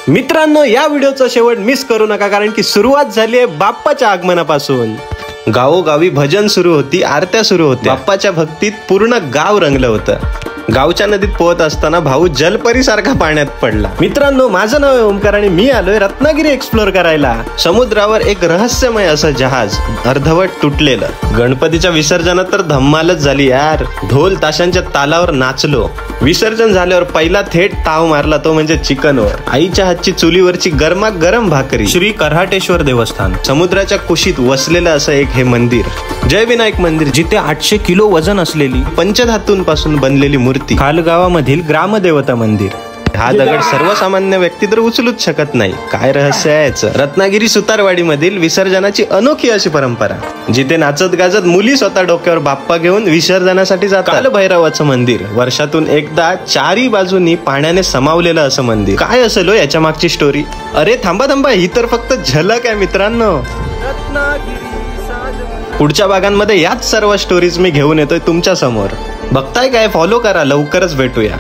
मित्रांनो, या व्हिडिओचा शेवट मिस करू नका, कारण की सुरुवात झाली आहे बाप्पाच्या आगमनापासून। गावोगावी भजन सुरू होती, आरत्या सुरू होत्या, बाप्पाच्या भक्तीत पूर्ण गाव रंगलं होतं। गावच्या नदीत पोहत असताना भाऊ जलपरी सारखा पाण्यात पडला। मित्रांनो, माझं नाव आहे ओमकार आणि मी आलोय रत्नागिरी एक्सप्लोर करायला। समुद्रावर एक रहस्यमय असं जहाज अर्धवट तुटलेलं। गणपतीच्या विसर्जनात तर धम्मालच झाली यार, ढोल ताशांच्या तालावर नाचलो। विसर्जन झाल्यावर पहिला थेट ताव मारला तो म्हणजे चिकनवर। आईच्या हातची चुलीवरची गरमागरम भाकरी। श्री कराटेश्वर देवस्थान, समुद्राच्या कुशीत वसलेलं असं एक हे मंदिर, जय विनायक मंदिर, जिथे 800 किलो वजन असलेली पंचधातूंपासून बनलेली मूर्ती। खालगावामधील ग्रामदेवता मंदिर। हा दगड सर्वसामान्य व्यक्ती तर उचलूच शकत नाही। काय रहस्य आहे याचं? रत्नागिरी सुतारवाडी मधील विसर्जनाची अनोखी अशी परंपरा, जिथे नाचत गाजत मुली स्वतः डोक्यावर बाप्पा घेऊन विसर्जनासाठी जातात। कालभैरवाचं मंदिर, वर्षातून एकदा चारी बाजूनी पाण्याने समावलेलं असं मंदिर। काय असेल हो याच्या मागची स्टोरी? अरे थांबा, ही तर फक्त झलक आहे मित्रांनो। पुढच्या भागांमध्ये याच सर्व स्टोरीज मी घेऊन येतोय तुमच्या समोर। बघताय काय? फॉलो करा, लवकरच भेटूया।